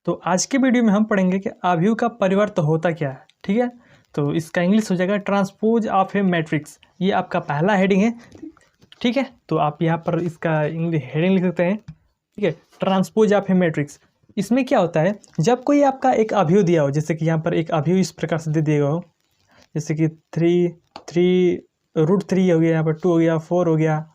तो आज के वीडियो में हम पढ़ेंगे कि अवयव का परिवर्त होता क्या है। ठीक है, तो इसका इंग्लिश हो जाएगा ट्रांसपोज ऑफ ए मैट्रिक्स। ये आपका पहला हेडिंग है। ठीक है, तो आप यहाँ पर इसका इंग्लिश हेडिंग लिख सकते हैं। ठीक है, ट्रांसपोज ऑफ ए मैट्रिक्स। इसमें क्या होता है, जब कोई आपका एक अवयव दिया हो, जैसे कि यहाँ पर एक अवयव इस प्रकार से दे दिया हो, जैसे कि 3 हो गया, यहाँ पर 2 हो गया, 4 हो गया,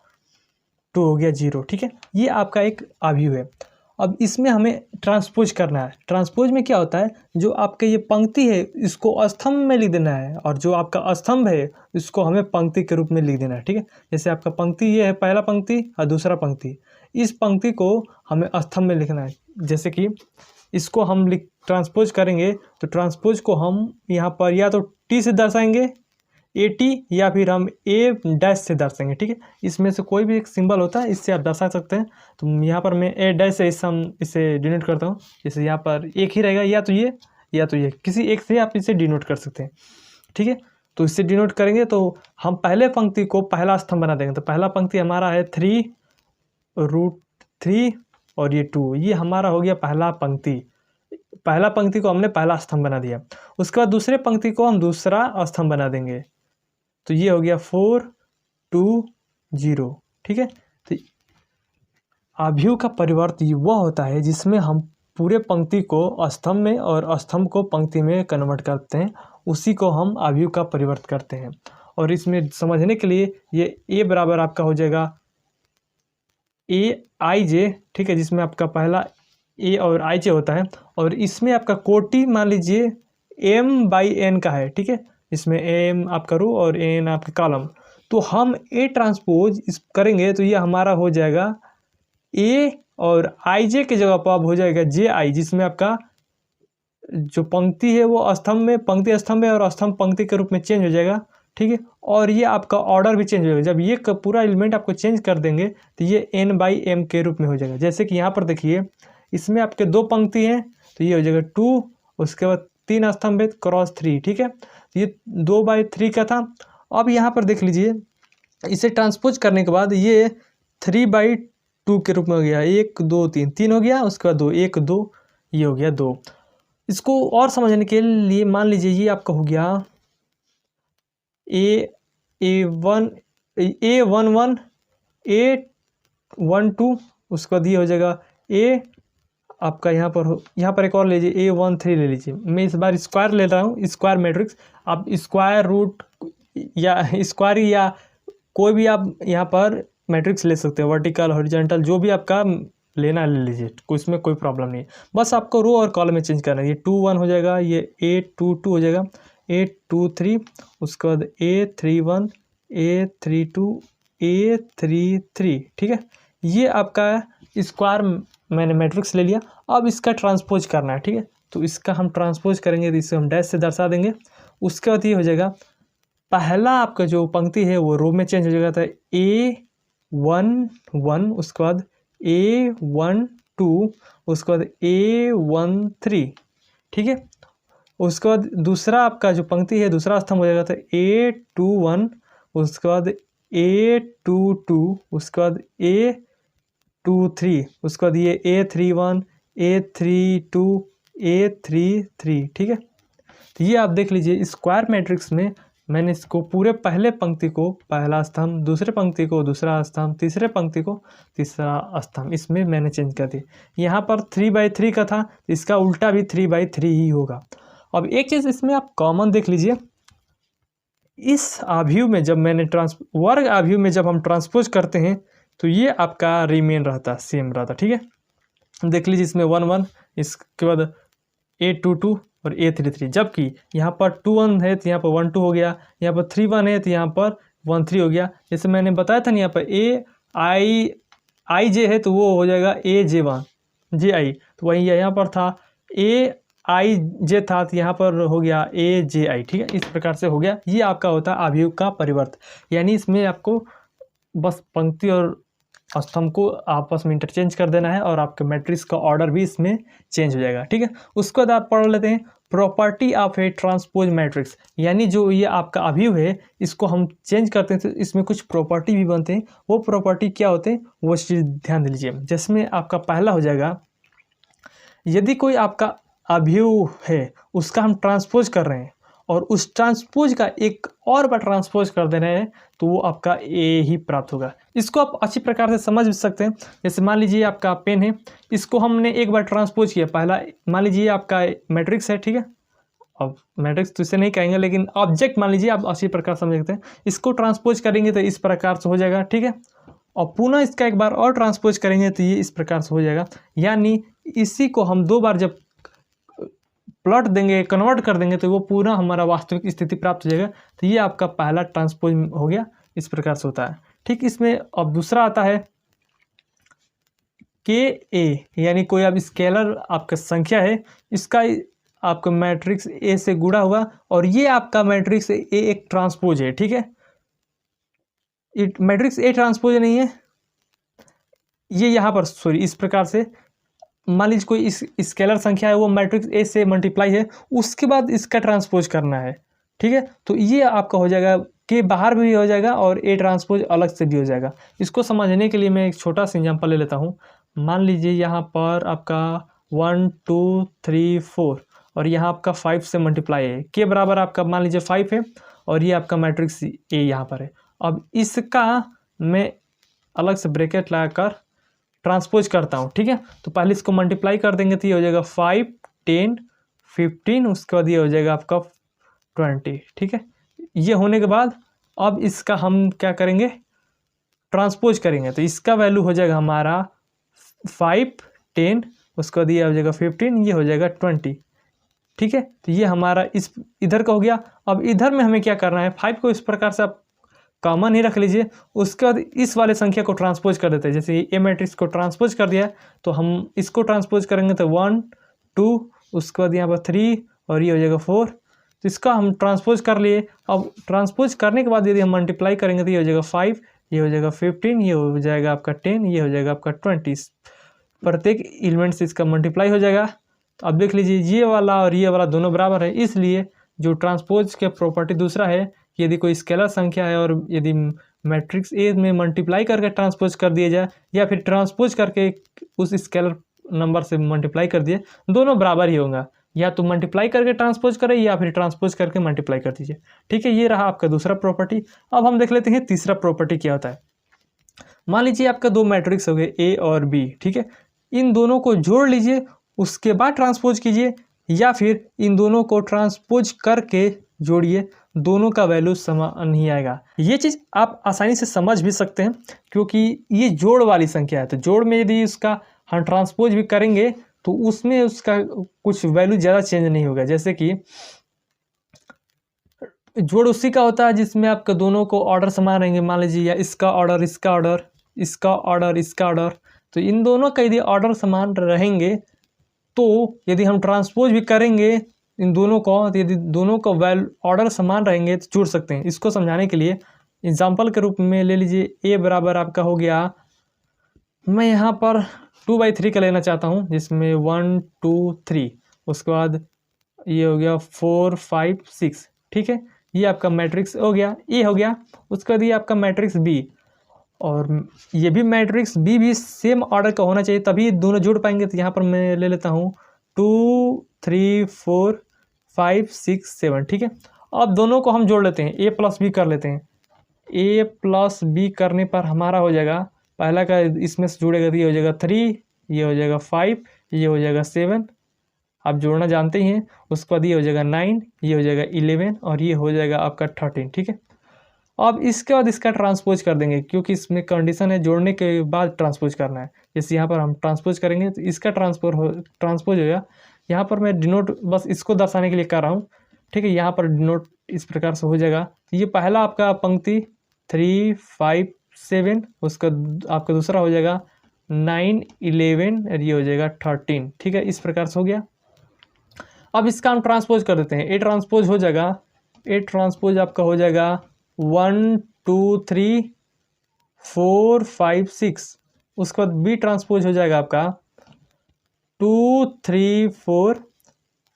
2 हो गया, 0। ठीक है, ये आपका एक अवयव है। अब इसमें हमें ट्रांसपोज करना है। ट्रांसपोज में क्या होता है, जो आपके ये पंक्ति है इसको स्तंभ में लिख देना है, और जो आपका स्तंभ है इसको हमें पंक्ति के रूप में लिख देना है। ठीक है, जैसे आपका पंक्ति ये है, पहला पंक्ति और दूसरा पंक्ति, इस पंक्ति को हमें स्तंभ में लिखना है। जैसे कि इसको हम ट्रांसपोज करेंगे तो ट्रांसपोज को हम यहाँ पर या तो टी से दर्शाएंगे, ए टी, या फिर हम ए डैश से दर्शाएंगे। ठीक है, इसमें से कोई भी एक सिंबल होता है, इससे आप दर्शा सकते हैं। तो यहाँ पर मैं ए डैश से इसे डिनोट करता हूँ। जैसे यहाँ पर एक ही रहेगा, या तो ये या तो ये, किसी एक से आप इसे डिनोट कर सकते हैं। ठीक है, तो इससे डिनोट करेंगे तो हम पहले पंक्ति को पहला स्तंभ बना देंगे। तो पहला पंक्ति हमारा है 3√3 और ये 2, ये हमारा हो गया पहला पंक्ति। पहला पंक्ति को हमने पहला स्तंभ बना दिया। उसके बाद दूसरे पंक्ति को हम दूसरा स्तंभ बना देंगे, तो ये हो गया 4 2 0। ठीक है, तो अवयव का परिवर्त वह होता है जिसमें हम पूरे पंक्ति को स्तंभ में और स्तंभ को पंक्ति में कन्वर्ट करते हैं, उसी को हम अवयव का परिवर्त करते हैं। और इसमें समझने के लिए ये ए बराबर आपका हो जाएगा ए आई जे। ठीक है, जिसमें आपका पहला ए और आई जे होता है, और इसमें आपका कोटि मान लीजिए m/n का है। ठीक है, इसमें m आपका रो और n आपके कॉलम। तो हम ए ट्रांसपोज इस करेंगे तो ये हमारा हो जाएगा ए, और आई जे की जगह पर अब हो जाएगा जे आई, जिसमें आपका जो पंक्ति है वो स्तंभ में, पंक्ति स्तंभ है और स्तंभ पंक्ति के रूप में चेंज हो जाएगा। ठीक है, और ये आपका ऑर्डर भी चेंज हो जाएगा। जब ये पूरा एलिमेंट आपको चेंज कर देंगे तो ये n/m के रूप में हो जाएगा। जैसे कि यहाँ पर देखिए, इसमें आपके 2 पंक्ति हैं, तो ये हो जाएगा 2, उसके बाद 3 स्तंभ है क्रॉस 3। ठीक है, तो ये 2/3 का था। अब यहाँ पर देख लीजिए, इसे ट्रांसपोज करने के बाद ये 3/2 के रूप में हो गया, 1 2 3 हो गया, उसके बाद 2 1 2, ये हो गया 2। इसको और समझने के लिए मान लीजिए ये आपका हो गया A1 A11 A12, उसके बाद ये हो जाएगा A आपका यहाँ पर एक और लीजिए A13 ले लीजिए। मैं इस बार स्क्वायर ले रहा हूँ, स्क्वायर मैट्रिक्स। आप स्क्वायर रूट या स्क्वायर या कोई भी आप यहाँ पर मैट्रिक्स ले सकते हो, वर्टिकल हॉरिजॉन्टल जो भी आपका लेना ले लीजिए, इसमें कोई प्रॉब्लम नहीं है। बस आपको रो और कॉलम में चेंज करना है। ये 2 1 हो जाएगा, ये A22 हो जाएगा, A23, उसके बाद A31 A32 A33। ठीक है, ये आपका स्क्वायर मैंने मैट्रिक्स ले लिया। अब इसका ट्रांसपोज करना है। ठीक है, तो इसका हम ट्रांसपोज करेंगे तो इसे हम डैश से दर्शा देंगे। उसके बाद ये हो जाएगा, पहला आपका जो पंक्ति है वो रो में चेंज हो जाएगा, तो A11, उसके बाद A12, उसके बाद A13। ठीक है, उसके बाद दूसरा आपका जो पंक्ति है दूसरा स्तंभ हो जाएगा, तो A21, उसके बाद A22, उसके बाद A23, उसके बाद ये A31 A32 A33। ठीक है, तो ये आप देख लीजिए, स्क्वायर मैट्रिक्स में मैंने इसको पूरे पहले पंक्ति को पहला स्तंभ, दूसरे पंक्ति को दूसरा स्तंभ, तीसरे पंक्ति को तीसरा स्तंभ, इसमें मैंने चेंज कर दिया। यहाँ पर 3/3 का था, इसका उल्टा भी 3/3 ही होगा। अब एक चीज़ इसमें आप कॉमन देख लीजिए, इस अवयव में जब मैंने वर्ग अवयव में जब हम ट्रांसपोज करते हैं तो ये आपका रिमेन रहता, सेम रहता। ठीक है, देख लीजिए, इसमें 1 1, इसके बाद A22 और A33, जबकि यहाँ पर 2 1 है तो यहाँ पर 1 2 हो गया, यहाँ पर 3 1 है तो यहाँ पर 1 3 हो गया। जैसे मैंने बताया था ना, यहाँ पर आई जे है तो वो हो जाएगा AJ1 JI, तो वही यहाँ पर था AIJ था तो यहाँ पर हो गया AJI। ठीक है, इस प्रकार से हो गया। ये आपका होता है अवयव का परिवर्त, यानी इसमें आपको बस पंक्ति और स्तंभ को आपस में इंटरचेंज कर देना है और आपके मैट्रिक्स का ऑर्डर भी इसमें चेंज हो जाएगा। ठीक है, उसके बाद आप पढ़ लेते हैं property of A transpose matrix, यानी जो ये आपका अवयव है इसको हम चेंज करते हैं तो इसमें कुछ प्रॉपर्टी भी बनते हैं। वो प्रॉपर्टी क्या होते हैं वो चीज़ ध्यान दे लीजिए। जिसमें आपका पहला हो जाएगा यदि कोई आपका अवयव है उसका हम ट्रांसपोज कर रहे हैं और उस ट्रांसपोज का एक और बार ट्रांसपोज कर दे रहे हैं तो वो आपका ए ही प्राप्त होगा। इसको आप अच्छी प्रकार से समझ भी सकते हैं। जैसे मान लीजिए आपका पेन है, इसको हमने एक बार ट्रांसपोज किया, पहला मान लीजिए आपका मैट्रिक्स है, ठीक है। अब मैट्रिक्स तो इसे नहीं कहेंगे, लेकिन ऑब्जेक्ट मान लीजिए आप अच्छी प्रकार समझ सकते हैं। इसको ट्रांसपोज करेंगे तो इस प्रकार से हो जाएगा, ठीक है। और पुनः इसका एक बार और ट्रांसपोज करेंगे तो ये इस प्रकार से हो जाएगा। यानी इसी को हम दो बार जब प्लॉट देंगे, कन्वर्ट कर देंगे तो वो पूरा हमारा वास्तविक स्थिति प्राप्त हो जाएगा। तो ये आपका पहला ट्रांसपोज हो गया, इस प्रकार से होता है, ठीक। इसमें अब दूसरा आता है के ए, यानी कोई अब स्केलर आपका संख्या है, इसका आपका मैट्रिक्स ए से गुणा हुआ और ये आपका मैट्रिक्स ए एक ट्रांसपोज है, ठीक है। मैट्रिक्स ए ट्रांसपोज नहीं है, ये यहाँ पर सॉरी इस प्रकार से मान लीजिए कोई इस स्केलर संख्या है, वो मैट्रिक्स ए से मल्टीप्लाई है, उसके बाद इसका ट्रांसपोज करना है, ठीक है। तो ये आपका हो जाएगा के बाहर भी हो जाएगा और ए ट्रांसपोज अलग से भी हो जाएगा। इसको समझने के लिए मैं एक छोटा सा एग्जांपल ले लेता हूँ। मान लीजिए यहाँ पर आपका 1 2 3 4 और यहाँ आपका 5 से मल्टीप्लाई है, के बराबर आपका मान लीजिए 5 है और ये आपका मैट्रिक्स ए यहाँ पर है। अब इसका मैं अलग से ब्रैकेट लगाकर ट्रांसपोज करता हूँ, ठीक है। तो पहले इसको मल्टीप्लाई कर देंगे तो ये हो जाएगा 5 10 15, उसके बाद ये हो जाएगा आपका 20, ठीक है। ये होने के बाद अब इसका हम क्या करेंगे, ट्रांसपोज करेंगे तो इसका वैल्यू हो जाएगा हमारा 5 10, उसके बाद ये हो जाएगा 15, ये हो जाएगा 20, ठीक है। तो ये हमारा इस इधर का हो गया। अब इधर में हमें क्या करना है, 5 को इस प्रकार से आप कॉमन ही रख लीजिए, उसके बाद इस वाले संख्या को ट्रांसपोज कर देते हैं। जैसे ए मैट्रिक्स को ट्रांसपोज कर दिया तो हम इसको ट्रांसपोज करेंगे तो 1 2, उसके बाद यहाँ पर 3 और ये हो जाएगा 4। तो इसका हम ट्रांसपोज कर लिए। अब ट्रांसपोज करने के बाद यदि हम मल्टीप्लाई करेंगे तो ये हो जाएगा 5, ये हो जाएगा 15, ये हो जाएगा आपका 10, ये हो जाएगा आपका 20। प्रत्येक एलिमेंट से इसका मल्टीप्लाई हो जाएगा। तो अब देख लीजिए ये वाला और ये वाला दोनों बराबर है, इसलिए जो ट्रांसपोज के प्रॉपर्टी दूसरा है, यदि कोई स्केलर संख्या है और यदि मैट्रिक्स ए में मल्टीप्लाई करके ट्रांसपोज कर दिया जाए या फिर ट्रांसपोज करके उस स्केलर नंबर से मल्टीप्लाई कर दिए, दोनों बराबर ही होगा। या तो मल्टीप्लाई करके ट्रांसपोज करें या फिर ट्रांसपोज करके मल्टीप्लाई कर दीजिए, ठीक है। ये रहा आपका दूसरा प्रॉपर्टी। अब हम देख लेते हैं तीसरा प्रॉपर्टी क्या होता है। मान लीजिए आपका दो मैट्रिक्स हो गए ए और बी, ठीक है। इन दोनों को जोड़ लीजिए, उसके बाद ट्रांसपोज कीजिए, या फिर इन दोनों को ट्रांसपोज करके जोड़िए, दोनों का वैल्यू समान नहीं आएगा। ये चीज़ आप आसानी से समझ भी सकते हैं क्योंकि ये जोड़ वाली संख्या है। तो जोड़ में यदि उसका हम ट्रांसपोज भी करेंगे तो उसमें उसका कुछ वैल्यू ज़्यादा चेंज नहीं होगा। जैसे कि जोड़ उसी का होता है जिसमें आपका दोनों को ऑर्डर समान रहेंगे। मान लीजिए या इसका ऑर्डर इसका ऑर्डर, इसका ऑर्डर इसका ऑर्डर, तो इन दोनों का यदि ऑर्डर समान रहेंगे तो यदि हम ट्रांसपोज भी करेंगे इन दोनों को, तो यदि दोनों का वैल्यू ऑर्डर समान रहेंगे तो जोड़ सकते हैं। इसको समझाने के लिए एग्जाम्पल के रूप में ले लीजिए, ए बराबर आपका हो गया, मैं यहाँ पर 2/3 का लेना चाहता हूँ, जिसमें 1 2 3, उसके बाद ये हो गया 4 5 6, ठीक है। ये आपका मैट्रिक्स हो गया, ए हो गया। उसके बाद ये आपका मैट्रिक्स बी, और ये भी मैट्रिक्स बी भी सेम ऑर्डर का होना चाहिए, तभी दोनों जुड़ पाएंगे। तो यहाँ पर मैं ले लेता हूँ 2 3 4 5 6 7, ठीक है। अब दोनों को हम जोड़ लेते हैं, ए प्लस बी कर लेते हैं। ए प्लस बी करने पर हमारा हो जाएगा, पहला का इसमें से जुड़ेगा तो ये हो जाएगा 3, ये हो जाएगा 5, ये हो जाएगा 7, आप जोड़ना जानते ही हैं। उसके बाद ये हो जाएगा 9, ये हो जाएगा 11 और ये हो जाएगा आपका 13, ठीक है। अब इसके बाद इसका ट्रांसपोज कर देंगे क्योंकि इसमें कंडीशन है जोड़ने के बाद ट्रांसपोज करना है। जैसे यहाँ पर हम ट्रांसपोज करेंगे तो इसका ट्रांसपोज हो गया। यहाँ पर मैं डिनोट बस इसको दर्शाने के लिए कर रहा हूँ, ठीक है। यहाँ पर डिनोट इस प्रकार से हो जाएगा। ये पहला आपका पंक्ति 3 5 7, उसका आपका दूसरा हो जाएगा 9 11 और ये हो जाएगा 13, ठीक है। इस प्रकार से हो गया। अब इसका हम ट्रांसपोज कर देते हैं, ए ट्रांसपोज हो जाएगा, ए ट्रांसपोज आपका हो जाएगा 1 2 3 4 5 6, उसके बाद बी ट्रांसपोज हो जाएगा आपका 2 3 4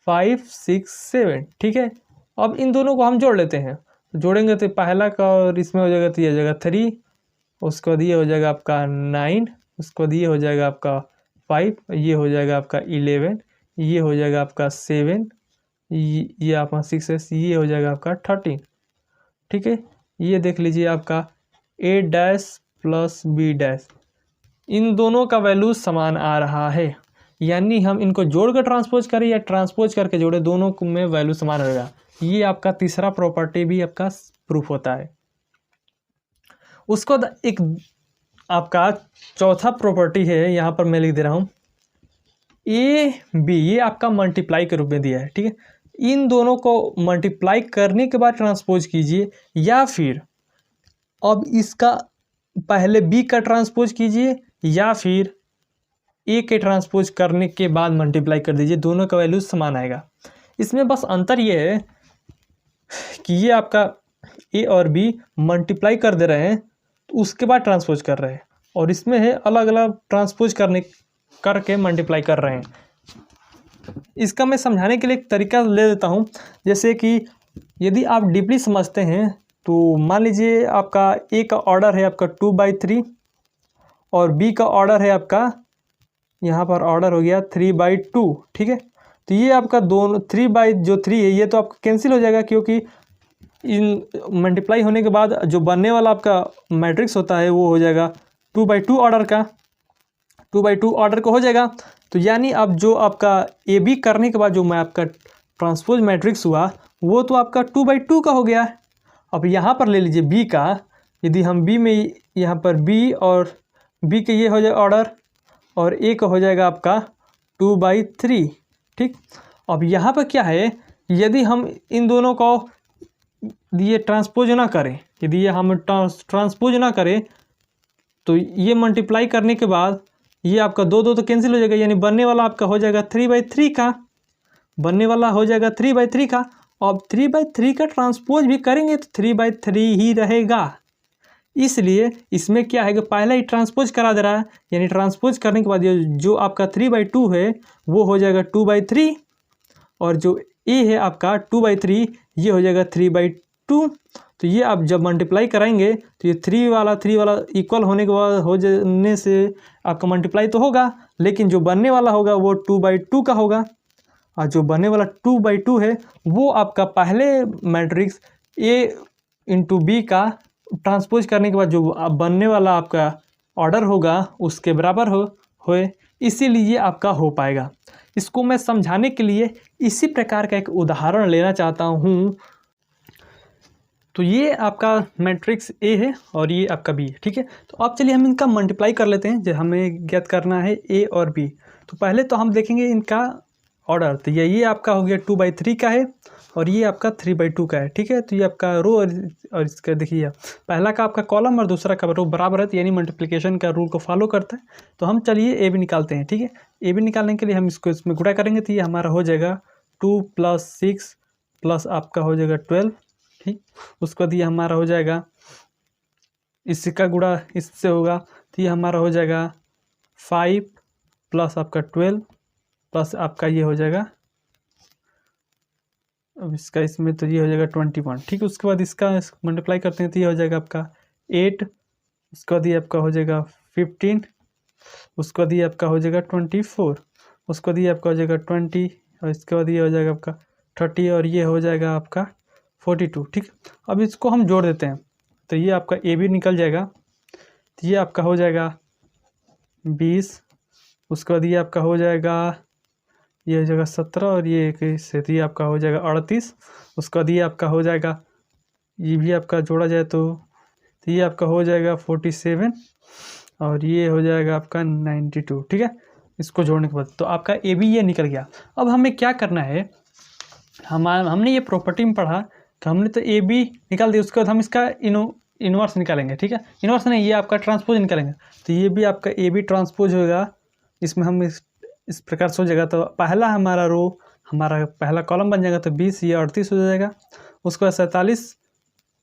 5 6 7, ठीक है। अब इन दोनों को हम जोड़ लेते हैं, जोड़ेंगे तो पहला का और इसमें हो जाएगा तो ये हो जाएगा 3, उसके बाद ये हो जाएगा आपका 9, उसके बाद ये हो जाएगा आपका 5, ये हो जाएगा आपका 11 ये हो जाएगा आपका 7, ये आपका 6s, ये हो जाएगा आपका 13। ठीक है, ये देख लीजिए आपका a dash plus b dash, इन दोनों का वैल्यू समान आ रहा है, यानी हम इनको जोड़कर ट्रांसपोज करें या ट्रांसपोज करके जोड़े, दोनों में वैल्यू समान रहेगा। ये आपका तीसरा प्रॉपर्टी भी आपका प्रूफ होता है। उसको एक आपका चौथा प्रॉपर्टी है, यहाँ पर मैं लिख दे रहा हूँ ए बी, ये आपका मल्टीप्लाई के रूप में दिया है। ठीक है, इन दोनों को मल्टीप्लाई करने के बाद ट्रांसपोज कीजिए, या फिर अब इसका पहले बी का ट्रांसपोज कीजिए या फिर ए के ट्रांसपोज करने के बाद मल्टीप्लाई कर दीजिए, दोनों का वैल्यू समान आएगा। इसमें बस अंतर ये है कि ये आपका ए और बी मल्टीप्लाई कर दे रहे हैं तो उसके बाद ट्रांसपोज कर रहे हैं, और इसमें है अलग अलग ट्रांसपोज करके मल्टीप्लाई कर रहे हैं। इसका मैं समझाने के लिए एक तरीका ले देता हूँ। जैसे कि यदि आप डीपली समझते हैं तो मान लीजिए आपका ए का ऑर्डर है आपका 2/3 और बी का ऑर्डर है आपका, यहाँ पर ऑर्डर हो गया 3/2। ठीक है, तो ये आपका दोनों 3/3 है, ये तो आपका कैंसिल हो जाएगा, क्योंकि इन मल्टीप्लाई होने के बाद जो बनने वाला आपका मैट्रिक्स होता है वो हो जाएगा 2/2 ऑर्डर का, 2/2 ऑर्डर का हो जाएगा। तो यानी अब जो आपका ए बी करने के बाद जो मैं आपका ट्रांसपोज मैट्रिक्स हुआ वो तो आपका 2/2 का हो गया। अब यहाँ पर ले लीजिए बी का, यदि हम बी में यहाँ पर बी और बी के ये हो जाए ऑर्डर और ए का हो जाएगा आपका 2/3। ठीक, अब यहाँ पर क्या है, यदि हम इन दोनों को ये ट्रांसपोज ना करें, यदि ये हम ट्रांसपोज ना करें तो ये मल्टीप्लाई करने के बाद ये आपका 2 तो कैंसिल हो जाएगा, यानी बनने वाला आपका हो जाएगा 3/3 का, बनने वाला हो जाएगा 3/3 का। अब 3/3 का ट्रांसपोज भी करेंगे तो 3/3 ही रहेगा। इसलिए इसमें क्या है कि पहले ही ट्रांसपोज करा दे रहा है, यानी ट्रांसपोज करने के बाद ये जो आपका 3/2 है वो हो जाएगा 2/3, और जो ए है आपका 2/3 ये हो जाएगा 3/2। तो ये आप जब मल्टीप्लाई कराएंगे तो ये 3 वाला इक्वल होने के बाद हो जाने से आपका मल्टीप्लाई तो होगा, लेकिन जो बनने वाला होगा वो 2/2 का होगा, और जो बनने वाला 2/2 है वो आपका पहले मैट्रिक्स ए इंटू बी का ट्रांसपोज करने के बाद जो बनने वाला आपका ऑर्डर होगा उसके बराबर होए, इसीलिए आपका हो पाएगा। इसको मैं समझाने के लिए इसी प्रकार का एक उदाहरण लेना चाहता हूँ। तो ये आपका मैट्रिक्स ए है और ये आपका बी है। ठीक है, तो अब चलिए हम इनका मल्टीप्लाई कर लेते हैं, जो हमें ज्ञात करना है ए और बी। तो पहले तो हम देखेंगे इनका ऑर्डर, तो ये आपका हो गया 2/3 का है और ये आपका 3/2 का है। ठीक है, तो ये आपका रो और इसका देखिए पहला का आपका कॉलम और दूसरा का रो बराबर है, तो यानी मल्टीप्लिकेशन का रूल को फॉलो करता है। तो हम चलिए ए बी निकालते हैं। ठीक है, ए बी निकालने के लिए हम इसको इसमें गुणा करेंगे, तो ये हमारा हो जाएगा 2 + 6 प्लस आपका हो जाएगा 12। ठीक, उसके बाद ये हमारा हो जाएगा, इसका गुणा इससे होगा तो ये हमारा हो जाएगा 5 प्लस आपका 12 प्लस आपका ये हो जाएगा, अब इसका इसमें तो ये हो जाएगा 21। ठीक है, उसके बाद इसका मल्टीप्लाई करते हैं तो ये हो जाएगा आपका 8, उसके बाद ये आपका हो जाएगा 15, उसके बाद ये आपका हो जाएगा 24, उसके बाद ये आपका हो जाएगा 20, और इसके बाद ये हो जाएगा आपका 30, और ये हो जाएगा आपका 42। ठीक, अब इसको हम जोड़ देते हैं तो ये आपका ए बी निकल जाएगा, तो ये आपका हो जाएगा 20, उसके बाद ये आपका हो जाएगा, ये हो जाएगा 17 और ये 21 से, तो ये आपका हो जाएगा 38, उसके बाद ये आपका हो जाएगा, ये भी आपका जोड़ा जाए तो ये आपका हो जाएगा 47 और ये हो जाएगा आपका 92। ठीक है, इसको जोड़ने के बाद तो आपका ए बी ये निकल गया। अब हमें क्या करना है, हमने ये प्रॉपर्टी में पढ़ा कि हमने तो ए बी निकाल दिया, उसके बाद हम इसका इनवर्स निकालेंगे। ठीक है, इनवर्स नहीं, ये आपका ट्रांसपोज निकालेंगे, तो ये भी आपका ए बी ट्रांसपोज होगा। इसमें हम इस प्रकार से हो जाएगा, तो पहला हमारा रो हमारा पहला कॉलम बन जाएगा, तो 20 ये 38 हो जाएगा, उसके बाद 47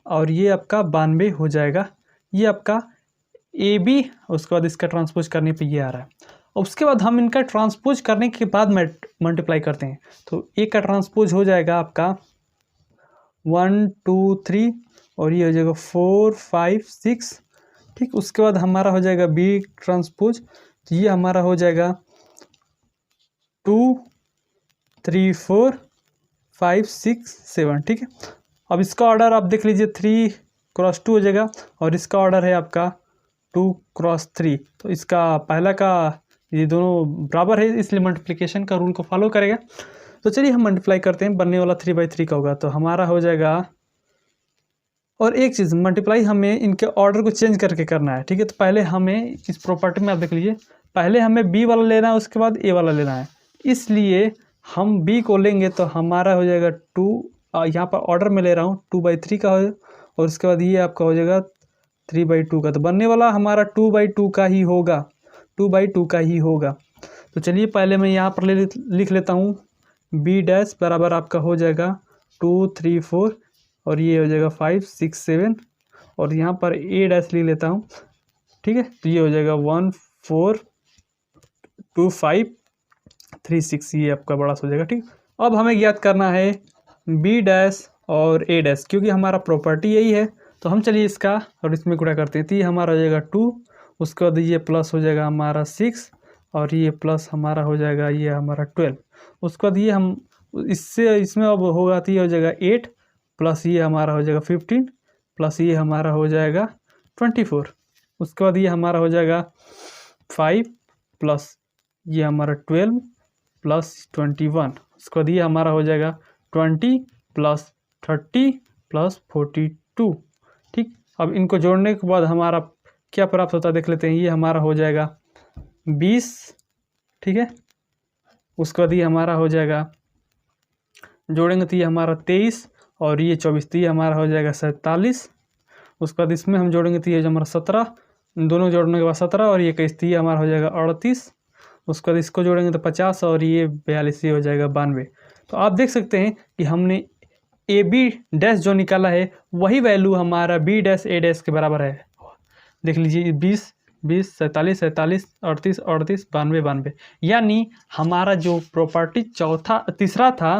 और ये आपका 92 हो जाएगा। ये आपका ए बी, उसके बाद इसका ट्रांसपोज करने पे ये आ रहा है। और उसके बाद हम इनका ट्रांसपोज करने के बाद मल्टीप्लाई करते हैं, तो ए का ट्रांसपोज हो जाएगा आपका 1 2 3 और ये हो जाएगा 4 5 6। ठीक, उसके बाद हमारा हो जाएगा बी ट्रांसपोज, तो ये हमारा हो जाएगा 2 3 4 5 6 7, ठीक है। अब इसका ऑर्डर आप देख लीजिए 3 क्रॉस 2 हो जाएगा और इसका ऑर्डर है आपका 2 क्रॉस 3। तो इसका पहला का ये दोनों बराबर है, इसलिए मल्टीप्लिकेशन का रूल को फॉलो करेगा। तो चलिए हम मल्टीप्लाई करते हैं, बनने वाला 3/3 का होगा, तो हमारा हो जाएगा। और एक चीज़, मल्टीप्लाई हमें इनके ऑर्डर को चेंज करके करना है, ठीक है। तो पहले हमें इस प्रॉपर्टी में आप देख लीजिए, पहले हमें बी वाला लेना है, उसके बाद ए वाला लेना है। इसलिए हम बी को लेंगे तो हमारा हो जाएगा 2, यहाँ पर ऑर्डर में ले रहा हूँ 2/3 का हो, और उसके बाद ये आपका हो जाएगा 3/2 का। तो बनने वाला हमारा 2/2 का ही होगा, 2/2 का ही होगा। तो चलिए पहले मैं यहाँ पर लिख लेता हूँ बी डैश बराबर आपका हो जाएगा 2 3 4 और ये हो जाएगा 5 6 7, और यहाँ पर ए डैश लिख लेता हूँ, ठीक है। तो ये हो जाएगा 1 4 2 5 3 6, ये आपका बड़ा सा हो जाएगा, ठीक। अब हमें याद करना है बी डैश और ए डैश, क्योंकि हमारा प्रॉपर्टी यही है। तो हम चलिए इसका और इसमें गुणा करते हैं। तो ये हमारा हो जाएगा 2, उसके बाद ये प्लस हो जाएगा हमारा 6, और ये प्लस हमारा हो जाएगा ये हमारा 12। उसके बाद ये हम इससे इसमें अब होगा तो ये हो जाएगा 8, प्लस ये हमारा हो जाएगा 15, प्लस ये हमारा हो जाएगा 24। उसके बाद ये हमारा हो जाएगा 5 प्लस ये हमारा 12 प्लस 21। उसके बाद ये हमारा हो जाएगा 20 प्लस 30 प्लस 42, ठीक। अब इनको जोड़ने के बाद हमारा क्या प्राप्त होता है देख लेते हैं। ये हमारा हो जाएगा 20, ठीक है। उसके बाद ये हमारा हो जाएगा, जोड़ेंगे तो ये हमारा 23 और ये 24, तो ये हमारा हो जाएगा 47। उसके बाद इसमें हम जोड़ेंगे तो ये हमारा 17, दोनों जोड़ने के बाद 17 और ये 21, तो ये हमारा हो जाएगा 38। उसके बाद इसको जोड़ेंगे तो 50 और ये 42, ये हो जाएगा 92। तो आप देख सकते हैं कि हमने ए बी डैश जो निकाला है वही वैल्यू हमारा बी डैश ए डैश के बराबर है। देख लीजिए 20 20 47 47 38 38 92 92, यानी हमारा जो प्रॉपर्टी तीसरा था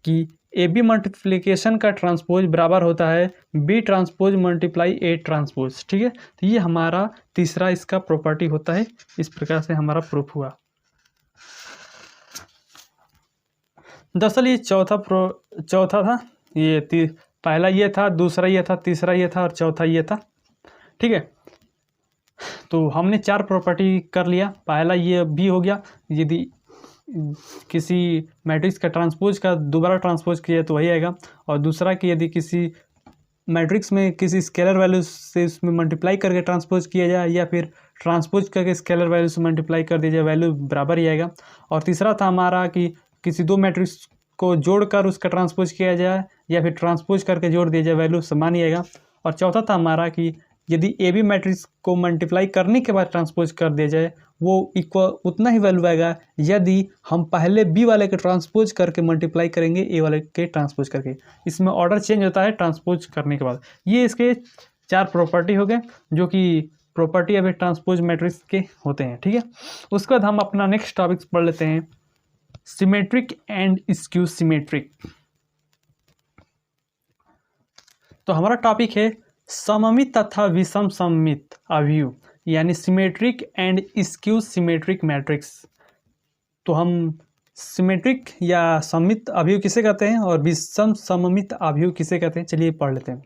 कि ए बी मल्टीप्लिकेशन का ट्रांसपोज बराबर होता है B transpose multiply A transpose, ठीक है। तो ये हमारा तीसरा इसका प्रॉपर्टी होता है। इस प्रकार से हमारा प्रूफ हुआ। दरअसल ये चौथा था, ये पहला ये था, दूसरा ये था, तीसरा ये था और चौथा ये था, ठीक है। तो हमने 4 प्रॉपर्टी कर लिया। पहला ये भी हो गया, यदि किसी मैट्रिक्स का ट्रांसपोज का दोबारा ट्रांसपोज किया तो वही आएगा। और दूसरा कि यदि किसी मैट्रिक्स में किसी स्केलर वैल्यू से इसमें मल्टीप्लाई करके ट्रांसपोज किया जाए या फिर ट्रांसपोज करके स्केलर वैल्यू से मल्टीप्लाई कर दिया जाए, वैल्यू बराबर ही आएगा। और तीसरा था हमारा कि किसी 2 मैट्रिक्स को जोड़कर उसका ट्रांसपोज किया जाए या फिर ट्रांसपोज करके जोड़ दिया जाए, वैल्यू समान ही आएगा। और चौथा था हमारा कि यदि ए बी मैट्रिक्स को मल्टीप्लाई करने के बाद ट्रांसपोज कर दिया जाए वो इक्वल उतना ही वैल्यू आएगा यदि हम पहले बी वाले के ट्रांसपोज करके मल्टीप्लाई करेंगे ए वाले के ट्रांसपोज करके। इसमें ऑर्डर चेंज होता है ट्रांसपोज करने के बाद। ये इसके 4 प्रॉपर्टी हो गए जो कि प्रॉपर्टी अभी ट्रांसपोज मैट्रिक्स के होते हैं, ठीक है। उसके बाद हम अपना नेक्स्ट टॉपिक पढ़ लेते हैं, सिमेट्रिक एंड स्क्यू सिमेट्रिक। तो हमारा टॉपिक है सममित तथा विषम सममित अवयव, यानी symmetric and skew symmetric matrix. तो हम सिमेट्रिक या सममित अवयव किसे कहते हैं और विषम सममित अवयव किसे कहते हैं, चलिए पढ़ लेते हैं।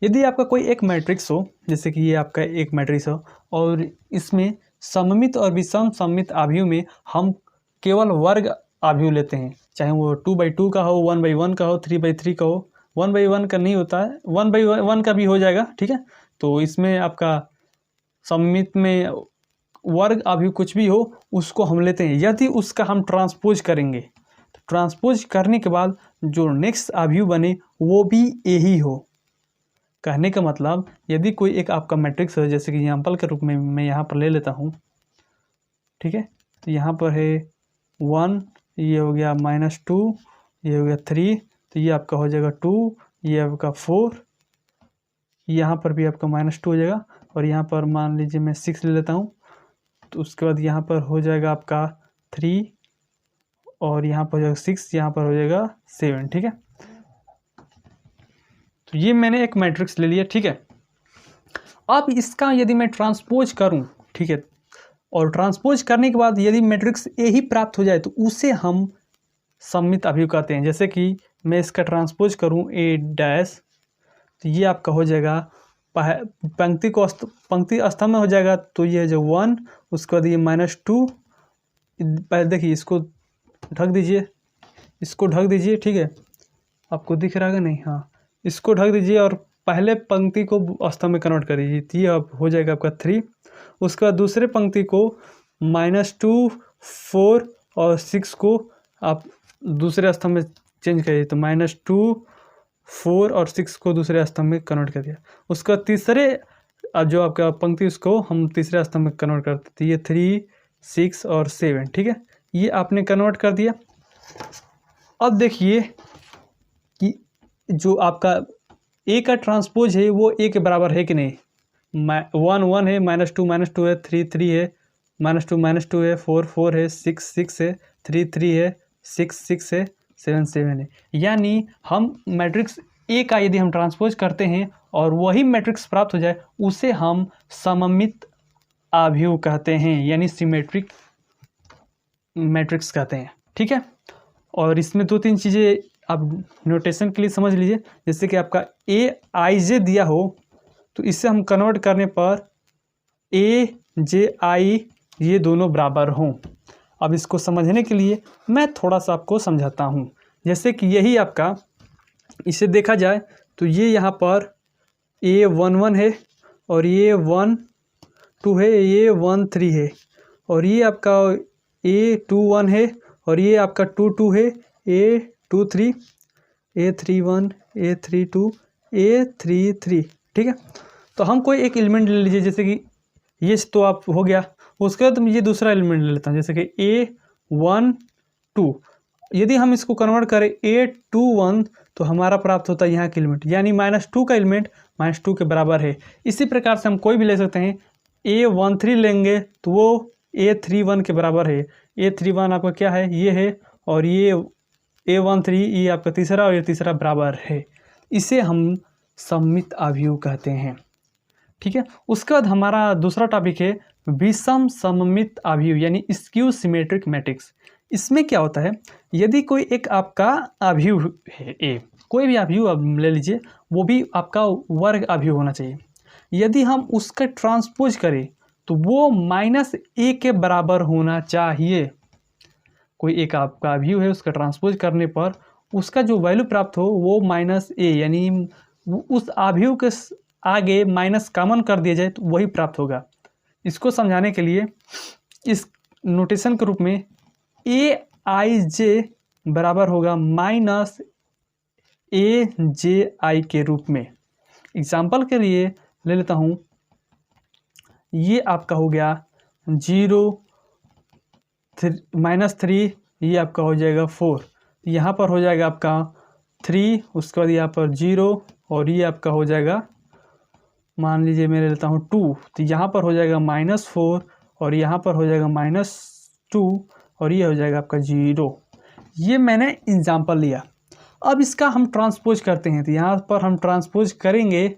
यदि आपका कोई एक मैट्रिक्स हो, जैसे कि ये आपका एक मैट्रिक्स हो और इसमें सममित और विषम सममित अवयव में हम केवल वर्ग अवयव लेते हैं, चाहे वो 2/2 का हो, 1/1 का हो, 3/3 का हो। 1/1 का नहीं होता है, 1/1 का भी हो जाएगा, ठीक है। तो इसमें आपका सममित में वर्ग अवयव कुछ भी हो उसको हम लेते हैं। यदि उसका हम ट्रांसपोज करेंगे तो ट्रांसपोज करने के बाद जो नेक्स्ट अवयव बने वो भी यही हो। कहने का मतलब यदि कोई एक आपका मैट्रिक्स है, जैसे कि एग्जाम्पल के रूप में मैं यहाँ पर ले लेता हूँ, ठीक है। तो यहाँ पर है 1, ये हो गया -2, ये हो गया 3, तो ये आपका हो जाएगा 2, ये आपका 4, यहाँ पर भी आपका -2 हो जाएगा, और यहाँ पर मान लीजिए मैं 6 ले लेता हूँ, तो उसके बाद यहाँ पर हो जाएगा आपका 3 और यहाँ पर हो जाएगा 6, यहाँ पर हो जाएगा 7, ठीक है। तो ये मैंने एक मैट्रिक्स ले लिया, ठीक है। अब इसका यदि मैं ट्रांसपोज करूँ, ठीक है, और ट्रांसपोज करने के बाद यदि मैट्रिक्स ए ही प्राप्त हो जाए तो उसे हम सममित अवयव कहते हैं। जैसे कि मैं इसका ट्रांसपोज करूं ए डैश, तो ये आपका हो जाएगा पंक्ति स्तंभ में हो जाएगा, तो ये जो 1, उसके बाद ये -2, पहले देखिए इसको ढक दीजिए, इसको ढक दीजिए, ठीक है, आपको दिख रहा है नहीं, हाँ, इसको ढक दीजिए और पहले पंक्ति को स्तंभ में कन्वर्ट कर दीजिए, तो ये अब हो जाएगा आपका 3। उसके बाद दूसरे पंक्ति को -2, 4 और 6 को आप दूसरे स्तंभ में चेंज करिए, तो -2, 4 और 6 को दूसरे स्तंभ में कन्वर्ट कर दिया। उसके बाद तीसरे जो आपका पंक्ति उसको हम तीसरे स्तंभ में कन्वर्ट करते, तो ये 3, 6 और 7, ठीक है, ये आपने कन्वर्ट कर दिया। अब देखिए कि जो आपका ए का ट्रांसपोज है वो ए के बराबर है कि नहीं। 1 1 है, -2 है, 3 3 है, -2 है, 4 4 है, 6 6 है, 3 3 है, 6 6 है, 7 7 है। यानी हम मैट्रिक्स ए का यदि हम ट्रांसपोज करते हैं और वही मैट्रिक्स प्राप्त हो जाए, उसे हम सममित अवयव कहते हैं, यानी सिमेट्रिक मैट्रिक्स कहते हैं, ठीक है। और इसमें 2-3 चीज़ें आप नोटेशन के लिए समझ लीजिए। जैसे कि आपका ए आई जे दिया हो, तो इससे हम कन्वर्ट करने पर ए जे आई ये दोनों बराबर हों। अब इसको समझने के लिए मैं थोड़ा सा आपको समझाता हूँ। जैसे कि यही आपका, इसे देखा जाए तो ये यहाँ पर A11 है और ये 1 2 है, ये 1 3 है, और ये आपका A21 है और ये आपका 2 2 है, A23, A31, A32, A33, ठीक है। तो हम कोई एक एलिमेंट ले लीजिए, जैसे कि ये तो आप हो गया। उसके बाद ये दूसरा एलिमेंट ले लेता हूँ, जैसे कि A12। यदि हम इसको कन्वर्ट करें A21, तो हमारा प्राप्त होता है यहाँ का एलिमेंट, यानी -2 का एलिमेंट -2 के बराबर है। इसी प्रकार से हम कोई भी ले सकते हैं। A13 लेंगे तो वो A31 के बराबर है। A31 आपका क्या है, ये है, और ये A13 ये आपका तीसरा, और ये तीसरा बराबर है। इसे हम सममित अवयव कहते हैं, ठीक है। उसके बाद हमारा दूसरा टॉपिक है विषम सममित अवयव, यानी स्क्यू सिमेट्रिक मैट्रिक्स। इसमें क्या होता है, यदि कोई एक आपका अवयव है ए, कोई भी अवयव आप ले लीजिए, वो भी आपका वर्ग अवयव होना चाहिए। यदि हम उसका ट्रांसपोज करें तो वो -a के बराबर होना चाहिए। कोई एक आपका अवयव है, उसका ट्रांसपोज करने पर उसका जो वैल्यू प्राप्त हो वो -a, यानी उस अवयव के आगे माइनस कॉमन कर दिया जाए तो वही प्राप्त होगा। इसको समझाने के लिए इस नोटेशन के रूप में aij बराबर होगा -aji के रूप में। एग्जाम्पल के लिए ले लेता हूँ, ये आपका हो गया 0 -3, ये आपका हो जाएगा 4, यहाँ पर हो जाएगा आपका 3, उसके बाद यहाँ पर 0, और ये आपका हो जाएगा, मान लीजिए मैं ले लेता हूँ 2, तो यहाँ पर हो जाएगा -4, और यहाँ पर हो जाएगा -2, और ये हो जाएगा आपका 0। ये मैंने एग्जाम्पल लिया। अब इसका हम ट्रांसपोज करते हैं, तो यहाँ पर हम ट्रांसपोज करेंगे,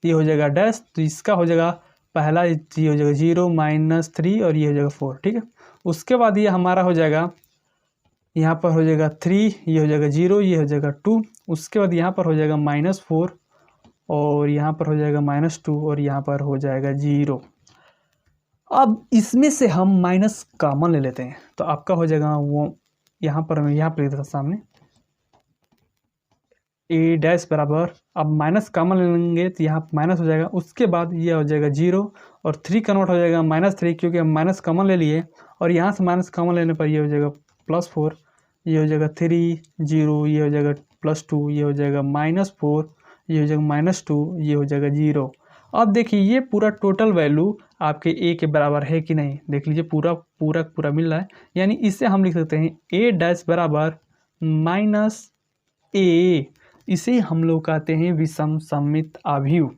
ये हो जाएगा डैश, तो इसका हो जाएगा पहला, ये हो जाएगा 0 -3, और ये हो जाएगा 4, ठीक है। उसके बाद ये हमारा हो जाएगा, यहाँ पर हो जाएगा 3, ये हो जाएगा 0, ये हो जाएगा 2, उसके बाद यहाँ पर हो जाएगा -4, और यहाँ पर हो जाएगा -2, और यहाँ पर हो जाएगा 0। अब इसमें से हम माइनस कॉमन ले लेते हैं, तो आपका हो जाएगा वो, यहाँ पर मैं यहाँ पर लिख देता सामने, ए डैश बराबर, अब माइनस कॉमन ले लेंगे तो यहाँ माइनस हो जाएगा। उसके बाद ये हो जाएगा 0, और 3 कन्वर्ट हो जाएगा -3, क्योंकि हम माइनस कॉमन ले लिए, और यहाँ से माइनस कॉमन लेने पर ये हो जाएगा +4, ये हो जाएगा 3 0, ये हो जाएगा +2, ये हो जाएगा -4, ये हो जाएगा -2, ये हो जाएगा 0। अब देखिए ये पूरा टोटल वैल्यू आपके ए के बराबर है कि नहीं, देख लीजिए पूरा मिल रहा है। यानी इससे हम लिख सकते हैं ए डैश बराबर -a, इसे हम लोग कहते हैं विषम सममित अवयव।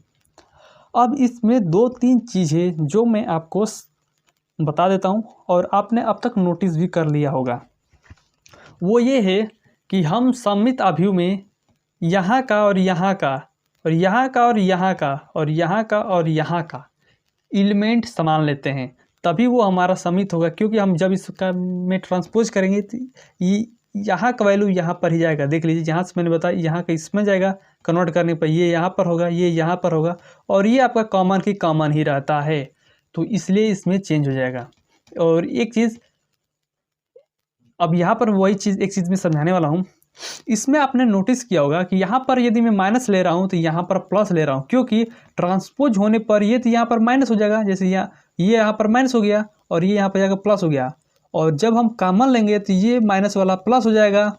अब इसमें 2-3 चीज़ें जो मैं आपको बता देता हूं, और आपने अब तक नोटिस भी कर लिया होगा। वो ये है कि हम सममित अवयव में यहाँ का और यहाँ का, और यहाँ का और यहाँ का, और यहाँ का और यहाँ का एलिमेंट समान लेते हैं, तभी वो हमारा सममित होगा। क्योंकि हम जब इसका में ट्रांसपोज करेंगे तो यहाँ का वैल्यू यहाँ पर ही जाएगा। देख लीजिए, जहाँ से मैंने बताया यहाँ का इसमें जाएगा, कन्वर्ट करने पर ये यहाँ पर होगा, ये यहाँ पर होगा, और ये आपका कॉमन की कॉमन ही रहता है, तो इसलिए इसमें चेंज हो जाएगा। और एक चीज़ अब यहाँ पर वही चीज़ एक चीज़ मैं समझाने वाला हूँ। इसमें आपने नोटिस किया होगा कि यहाँ पर यदि मैं माइनस ले रहा हूँ तो यहाँ पर प्लस ले रहा हूँ, क्योंकि ट्रांसपोज होने पर ये तो यहाँ पर माइनस हो जाएगा, जैसे ये यहाँ पर माइनस हो गया और ये यहाँ पर जाकर प्लस हो गया। और जब हम कॉमन लेंगे तो ये माइनस वाला प्लस हो जाएगा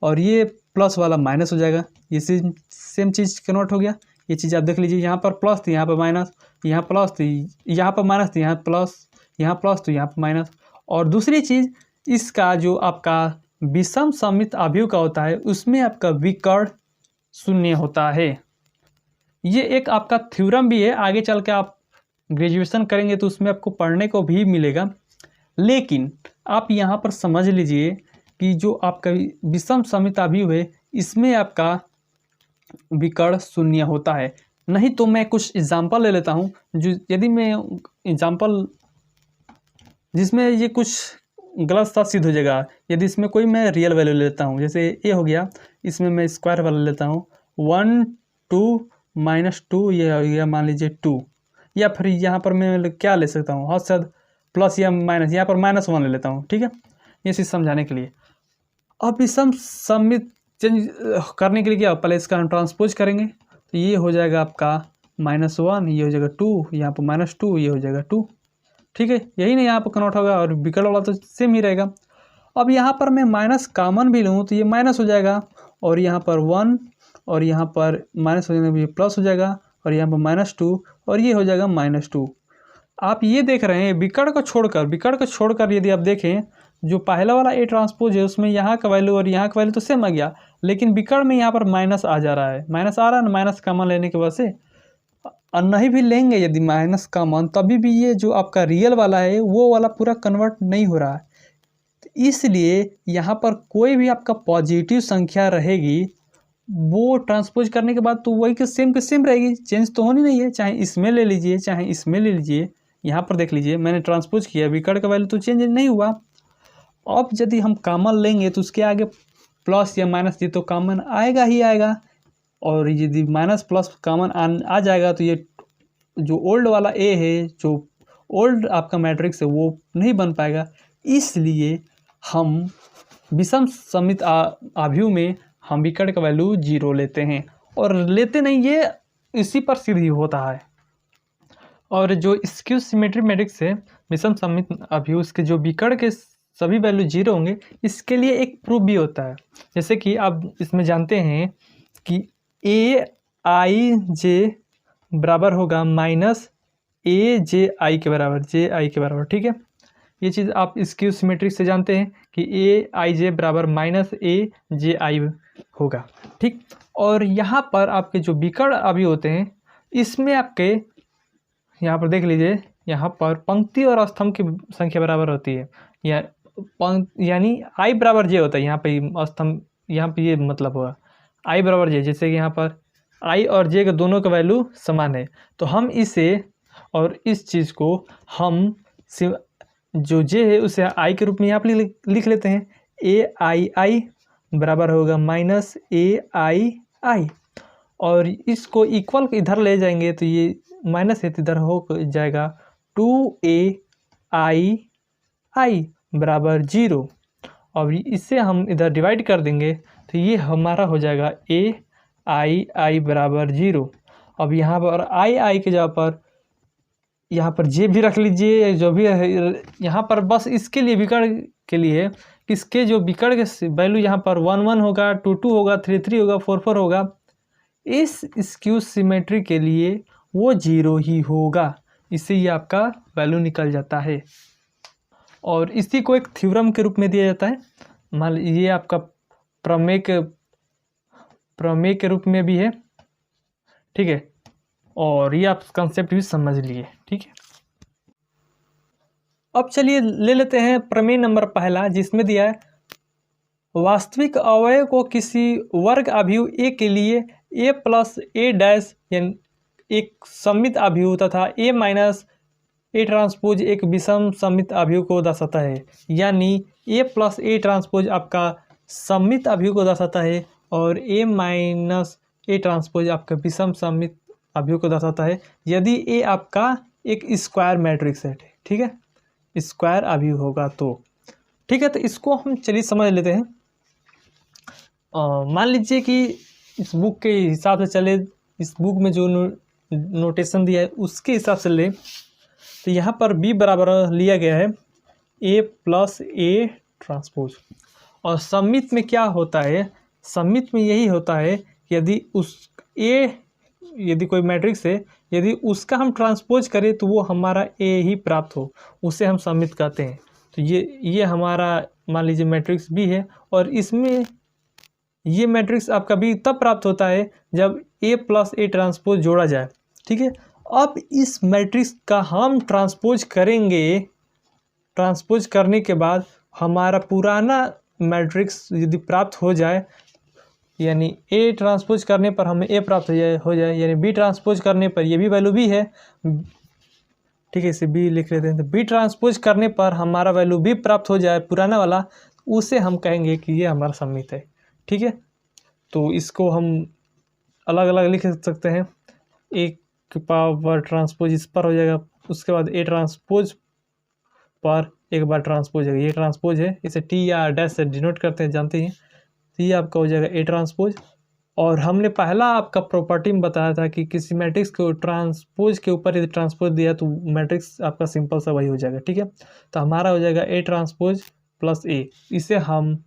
और ये प्लस वाला माइनस हो जाएगा। ये सेम चीज़ कन्वर्ट हो गया। ये चीज़ आप देख लीजिए, यहाँ पर प्लस तो यहाँ पर माइनस, यहाँ प्लस तो यहाँ पर माइनस तो यहाँ प्लस, यहाँ प्लस तो यहाँ पर माइनस। और दूसरी चीज़, इसका जो आपका विषम सममित अवयव का होता है उसमें आपका विकर्ण शून्य होता है। ये एक आपका थ्योरम भी है, आगे चल के आप ग्रेजुएशन करेंगे तो उसमें आपको पढ़ने को भी मिलेगा। लेकिन आप यहाँ पर समझ लीजिए कि जो आपका विषम सममित अवयव है इसमें आपका विकर्ण शून्य होता है। नहीं तो मैं कुछ एग्जाम्पल ले लेता हूँ, जो यदि मैं एग्जाम्पल जिसमें ये कुछ गलत सा सिद्ध हो जाएगा। यदि इसमें कोई मैं रियल वैल्यू लेता हूँ, जैसे ये हो गया, इसमें मैं स्क्वायर वाला लेता हूँ 1 2 -2, ये हो गया मान लीजिए 2, या फिर यहाँ पर मैं क्या ले सकता हूँ, हद से हद प्लस या माइनस, यहाँ पर -1 ले लेता हूँ। ठीक है, ये चीज़ समझाने के लिए। अब विषम सममित चेंज करने के लिए क्या, पहले इसका हम ट्रांसपोज करेंगे तो ये हो जाएगा आपका -1, ये हो जाएगा 2, यहाँ पर -2, ये हो जाएगा 2। ठीक है, यही नहीं यहाँ पर कन्वर्ट होगा, और विकर्ण वाला तो सेम ही रहेगा। अब यहाँ पर मैं माइनस कॉमन भी लूँ तो ये माइनस हो जाएगा, और यहाँ पर 1 और यहाँ पर माइनस हो जाएगा, ये प्लस हो जाएगा, और यहाँ पर -2 और ये हो जाएगा -2। आप ये देख रहे हैं विकर्ण को छोड़कर यदि आप देखें, जो पहला वाला ए ट्रांसपोज है उसमें यहाँ का वैल्यू और यहाँ का वैल्यू तो सेम आ गया, लेकिन विकर्ण में यहाँ पर माइनस आ जा रहा है, माइनस कॉमन लेने की वजह से। और नहीं भी लेंगे यदि माइनस कॉमन, तभी भी ये जो आपका रियल वाला है वो वाला पूरा कन्वर्ट नहीं हो रहा है। तो इसलिए यहाँ पर कोई भी आपका पॉजिटिव संख्या रहेगी वो ट्रांसपोज करने के बाद तो वही के सेम रहेगी, चेंज तो होनी नहीं है। चाहे इसमें ले लीजिए चाहे इसमें ले लीजिए, यहाँ पर देख लीजिए मैंने ट्रांसपोज किया, विकर्ण का वैल्यू तो चेंज नहीं हुआ। अब यदि हम कॉमन लेंगे तो उसके आगे प्लस या माइनस ये तो कॉमन आएगा ही आएगा, और यदि माइनस प्लस कॉमन आ जाएगा तो ये जो ओल्ड वाला ए है, जो ओल्ड आपका मैट्रिक्स है वो नहीं बन पाएगा। इसलिए हम विषम सममित अवयव में हम विकर्ण का वैल्यू 0 लेते हैं, और लेते नहीं, ये इसी पर सिद्ध ही होता है। और जो स्क्यू सिमेट्री मैट्रिक्स है विषम सममित अवयव, उसके जो विकर्ण के सभी वैल्यू 0 होंगे, इसके लिए एक प्रूफ भी होता है। जैसे कि आप इसमें जानते हैं कि AIJ बराबर होगा -AJI के बराबर, JI के बराबर। ठीक है, ये चीज़ आप स्क्यू सिमेट्रिक से जानते हैं कि AIJ बराबर -AJI होगा। ठीक, और यहाँ पर आपके जो विकर्ण अवयव होते हैं इसमें आपके यहाँ पर देख लीजिए, यहाँ पर पंक्ति और स्तंभ की संख्या बराबर होती है, यानी I बराबर J होता है। यहाँ पे स्तंभ, यहाँ पे ये मतलब होगा I बराबर J, जैसे कि यहाँ पर I और J के दोनों का वैल्यू समान है, तो हम इसे और इस चीज़ को हम जो J है उसे I के रूप में यहाँ पर लिख लेते हैं। AII बराबर होगा -AII, और इसको इक्वल इधर ले जाएंगे तो ये माइनस है, इधर हो जाएगा 2AII बराबर 0, और इसे हम इधर डिवाइड कर देंगे तो ये हमारा हो जाएगा AII बराबर 0। अब यहाँ पर आई के जगह पर यहाँ पर J भी रख लीजिए, जो भी है यहाँ पर, बस इसके लिए विकर्ण के लिए इसके जो विकर्ण के वैल्यू यहाँ पर 1 1 होगा, 2 2 होगा, 3 3 होगा, 4 4 होगा। इस स्क्यू सिमेट्री के लिए वो 0 ही होगा, इससे ये आपका वैल्यू निकल जाता है। और इसी को एक थ्योरम के रूप में दिया जाता है। मान लीजिए ये आपका प्रमेय के रूप में भी है। ठीक है, और ये आप कंसेप्ट भी समझ लिए। ठीक है, अब चलिए ले लेते हैं प्रमेय नंबर पहला, जिसमें दिया है वास्तविक अवयव को किसी वर्ग अवयव A के लिए A + A' यानी एक सममित अवयव तथा A - A ट्रांसपोज एक विषम सममित अवयव को दर्शाता है। यानी A + A ट्रांसपोज आपका सममित अभियोग को दर्शाता है और A माइनस A ट्रांसपोज आपका विषम सममित अभियोग को दर्शाता है यदि A आपका एक स्क्वायर मैट्रिक्स है। ठीक है, स्क्वायर अभियोग होगा तो ठीक है। तो इसको हम चलिए समझ लेते हैं। मान लीजिए कि इस बुक के हिसाब से चले, इस बुक में जो नोटेशन दिया है उसके हिसाब से ले, तो यहाँ पर B बराबर लिया गया है A प्लस A ट्रांसपोज। और सममित में क्या होता है, सममित में यही होता है यदि उस A यदि कोई मैट्रिक्स है, यदि उसका हम ट्रांसपोज करें तो वो हमारा A ही प्राप्त हो, उसे हम सममित कहते हैं। तो ये हमारा मान लीजिए मैट्रिक्स B है और इसमें ये मैट्रिक्स आपका B तब प्राप्त होता है जब A प्लस A ट्रांसपोज जोड़ा जाए। ठीक है, अब इस मैट्रिक्स का हम ट्रांसपोज करेंगे, ट्रांसपोज करने के बाद हमारा पुराना मैट्रिक्स यदि प्राप्त हो जाए, यानी A ट्रांसपोज करने पर हमें A प्राप्त हो जाए यानी B ट्रांसपोज करने पर, ये भी वैल्यू B है, ठीक है, इसे B लिख लेते हैं। तो B ट्रांसपोज करने पर हमारा वैल्यू B प्राप्त हो जाए पुराना वाला, उसे हम कहेंगे कि ये हमारा सममित है। ठीक है, तो इसको हम अलग अलग लिख सकते हैं। A की पावर ट्रांसपोज इस पर हो जाएगा, उसके बाद A ट्रांसपोज पर एक बार ट्रांसपोज है, ये ट्रांसपोज है, इसे T या डैश से डिनोट करते हैं, जानते हैं। तो ये आपका हो जाएगा A ट्रांसपोज। और हमने पहला आपका प्रॉपर्टी में बताया था कि किसी मैट्रिक्स को ट्रांसपोज के ऊपर यदि ट्रांसपोज दिया तो मैट्रिक्स आपका सिंपल सा वही हो जाएगा। ठीक है, तो हमारा हो जाएगा A ट्रांसपोज प्लस A। इसे हम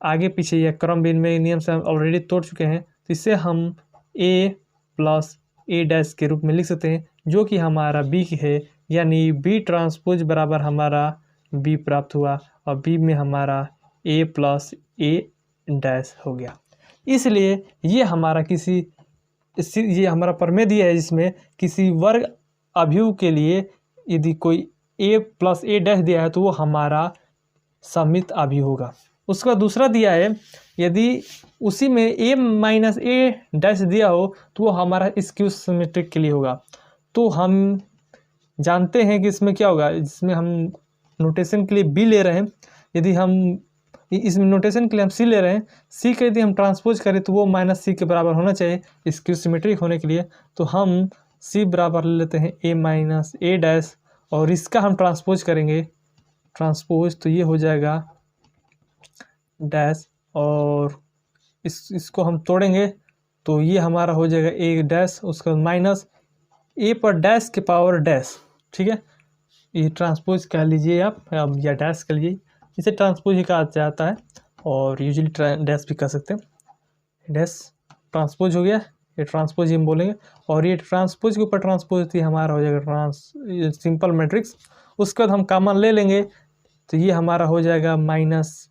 आगे पीछे या क्रम विनिमय नियम से हम ऑलरेडी तोड़ चुके हैं, तो इसे हम A प्लस A डैश के रूप में लिख सकते हैं, जो कि हमारा B है, यानी B ट्रांसपोज बराबर हमारा B प्राप्त हुआ और B में हमारा A प्लस A डैश हो गया। इसलिए ये हमारा ये हमारा प्रमेय दिया है जिसमें किसी वर्ग अभियोग के लिए यदि कोई A प्लस A डैश दिया है तो वो हमारा सममित अभियोग होगा। उसका दूसरा दिया है यदि उसी में A माइनस A डैश दिया हो तो वो हमारा स्क्यू सिमेट्रिक के लिए होगा। तो हम जानते हैं कि इसमें क्या होगा, जिसमें हम नोटेशन के लिए B ले रहे हैं, यदि हम इसमें नोटेशन के लिए हम C ले रहे हैं, C के यदि हम ट्रांसपोज करें तो वो माइनस C के बराबर होना चाहिए स्क्यू सिमेट्रिक होने के लिए। तो हम C बराबर ले लेते हैं A माइनस A डैश और इसका हम ट्रांसपोज करेंगे, ट्रांसपोज, तो ये हो जाएगा डैश और इसको हम तोड़ेंगे तो ये हमारा हो जाएगा A डैश, उसका माइनस A पर डैश के पावर डैश। ठीक है, ये ट्रांसपोज कह लीजिए आप या डैश कह लीजिए, इसे ट्रांसपोज ही कहा जाता है और यूजुअली डैश भी कह सकते हैं। डैश ट्रांसपोज हो गया, ये ट्रांसपोज ही हम बोलेंगे। और ये ट्रांसपोज के ऊपर ट्रांसपोज थी हमारा हो जाएगा सिंपल मैट्रिक्स। उसके बाद हम कॉमन ले लेंगे तो ये हमारा हो जाएगा माइनस,